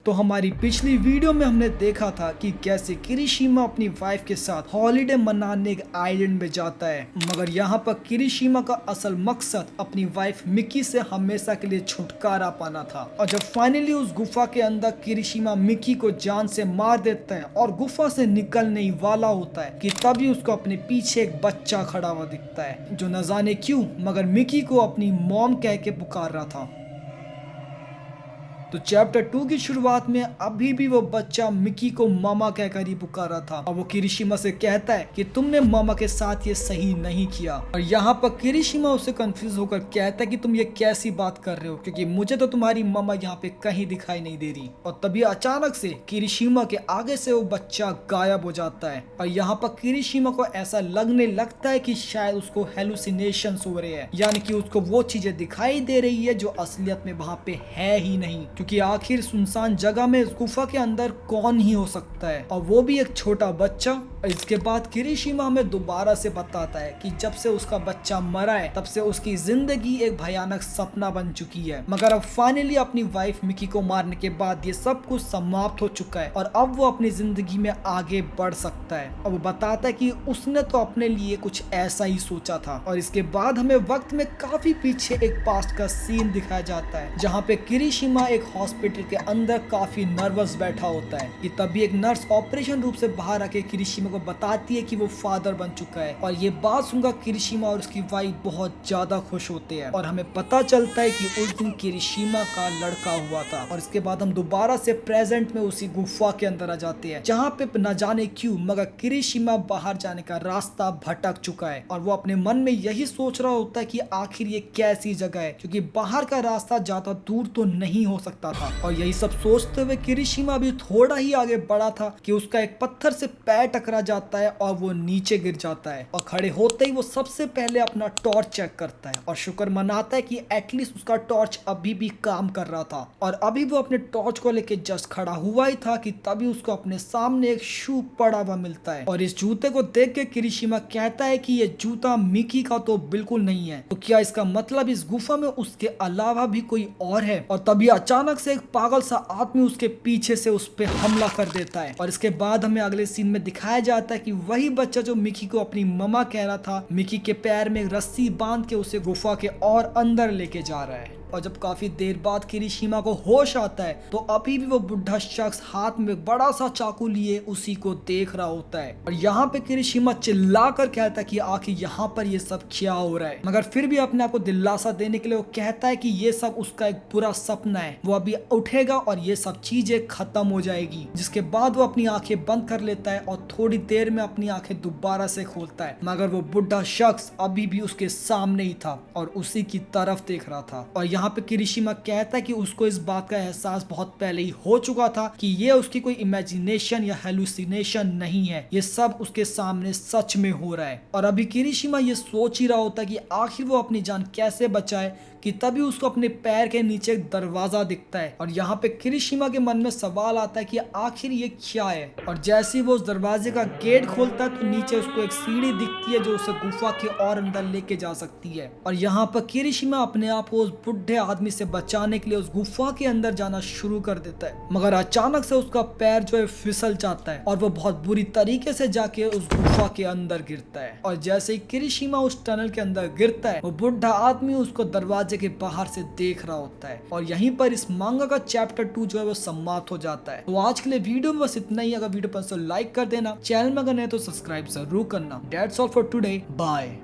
तो हमारी पिछली वीडियो में हमने देखा था कि कैसे किरिशिमा अपनी वाइफ के साथ हॉलिडे मनाने एक आइलैंड में जाता है, मगर यहाँ पर किरिशिमा का असल मकसद अपनी वाइफ मिकी से हमेशा के लिए छुटकारा पाना था। और जब फाइनली उस गुफा के अंदर किरिशिमा मिकी को जान से मार देता है और गुफा से निकलने ही वाला होता है कि तभी उसको अपने पीछे एक बच्चा खड़ा हुआ दिखता है, जो न जाने क्यों मगर मिकी को अपनी मॉम कह के पुकार रहा था। तो चैप्टर 2 की शुरुआत में अभी भी वो बच्चा मिकी को मामा कहकर ही पुकार रहा था और वो किरिशिमा से कहता है कि तुमने मामा के साथ ये सही नहीं किया। और यहाँ पर किरिशिमा उससे कंफ्यूज होकर कहता है कि तुम ये कैसी बात कर रहे हो, क्योंकि मुझे तो तुम्हारी मामा यहाँ पे कहीं दिखाई नहीं दे रही। और तभी अचानक से किरिशिमा के आगे से वो बच्चा गायब हो जाता है और यहाँ पर किरिशिमा को ऐसा लगने लगता है कि शायद उसको हेलुसिनेशंस हो रहे हैं, यानी कि उसको वो चीजें दिखाई दे रही है जो असलियत में वहाँ पे है ही नहीं, क्योंकि आखिर सुनसान जगह में इस गुफा के अंदर कौन ही हो सकता है, और वो भी एक छोटा बच्चा। इसके बाद किरिशिमा हमें दोबारा से बताता है कि जब से उसका बच्चा मरा है तब से उसकी जिंदगी एक भयानक सपना बन चुकी है, मगर अब फाइनली अपनी वाइफ मिकी को मारने के बाद ये सब कुछ समाप्त हो चुका है और अब वो अपनी जिंदगी में आगे बढ़ सकता है। और वो बताता है कि उसने तो अपने लिए कुछ ऐसा ही सोचा था। और इसके बाद हमें वक्त में काफी पीछे एक पास्ट का सीन दिखाया जाता है, जहाँ पे किरिशिमा एक हॉस्पिटल के अंदर काफी नर्वस बैठा होता है कि तभी एक नर्स ऑपरेशन रूम से बाहर आके किरिशिमा को बताती है कि वो फादर बन चुका है। और ये बात सुनकर किरिशिमा और उसकी वाइफ बहुत ज्यादा खुश होते हैं और हमें पता चलता है कि उस दिन किरिशिमा का लड़का हुआ था। और इसके बाद हम दोबारा से प्रेजेंट में उसी गुफा के अंदर आ जाते हैं, जहाँ पे न जाने क्यों मगर किरिशिमा बाहर जाने का रास्ता भटक चुका है और वो अपने मन में यही सोच रहा होता है कि आखिर ये कैसी जगह है, क्योंकि बाहर का रास्ता ज्यादा दूर तो नहीं हो सकता था। और यही सब सोचते हुए किरिशिमा भी थोड़ा ही आगे बढ़ा था कि उसका एक पत्थर से पैर टकरा जाता है और वो नीचे गिर जाता है। और खड़े होते ही वो सबसे पहले अपना टॉर्च चेक करता है और शुक्र मनाता है कि एटलीस्ट उसका टॉर्च अभी भी काम कर रहा था। और अभी वो अपने टॉर्च को लेके जस्ट खड़ा हुआ ही था कि तभी उसको अपने सामने एक शू पड़ा हुआ मिलता है। और इस जूते को देख के किरिशिमा कहता है कि ये जूता मिकी का तो बिल्कुल नहीं है, तो क्या इसका मतलब इस गुफा में उसके अलावा भी कोई और है। और तभी अचानक से एक पागल सा आदमी उसके पीछे से उस पे हमला कर देता है। और इसके बाद हमें अगले सीन में दिखाया जाता है कि वही बच्चा जो मिकी को अपनी मम्मा कह रहा था, मिकी के पैर में रस्सी बांध के उसे गुफा के और अंदर लेके जा रहा है। और जब काफी देर बाद किरिशिमा को होश आता है तो अभी भी वो बुढ़ा शख्स हाथ में बड़ा सा चाकू लिए उसी को देख रहा होता है। और यहाँ पे किरिशिमा चिल्लाकर कहता है कि आखिर यहाँ पर ये सब क्या हो रहा है, मगर फिर भी अपने आप को दिलासा देने के लिए वो कहता है कि ये सब उसका एक बुरा सपना है, वो अभी उठेगा और ये सब चीजें खत्म हो जाएगी। जिसके बाद वो अपनी आंखें बंद कर लेता है और थोड़ी देर में अपनी आंखें दोबारा से खोलता है, मगर वो बुढ़ा शख्स अभी भी उसके सामने ही था और उसी की तरफ देख रहा था। और यहाँ पे किरिशिमा कहता है कि उसको इस बात का एहसास बहुत पहले ही हो चुका था कि ये उसकी कोई इमेजिनेशन या हेलुसिनेशन नहीं है, ये सब उसके सामने सच में हो रहा है। और अभी किरिशिमा ये सोच ही रहा होता है कि आखिर वो अपनी जान कैसे बचाए कि तभी उसको अपने पैर के नीचे एक दरवाजा दिखता है। और यहाँ पे किरिशिमा के मन में सवाल आता है कि आखिर ये क्या है। और जैसे ही वो उस दरवाजे का गेट खोलता है तो नीचे उसको एक सीढ़ी दिखती है जो उसे गुफा के और अंदर लेके जा सकती है। और यहाँ पर किरिशिमा अपने आप को उस बुढ़े आदमी से बचाने के लिए उस गुफा के अंदर जाना शुरू कर देता है, मगर अचानक से उसका पैर जो है फिसल जाता है और वो बहुत बुरी तरीके से जाके उस गुफा के अंदर गिरता है। और जैसे ही किरिशिमा उस टनल के अंदर गिरता है वो बुढ़ा आदमी उसको दरवाजे के बाहर से देख रहा होता है। और यहीं पर इस मांगा का चैप्टर 2 जो है वो समाप्त हो जाता है। तो आज के लिए वीडियो में बस इतना ही। अगर वीडियो पसंद तो लाइक कर देना, चैनल में अगर नहीं तो सब्सक्राइब जरूर करना। That's all for today, bye.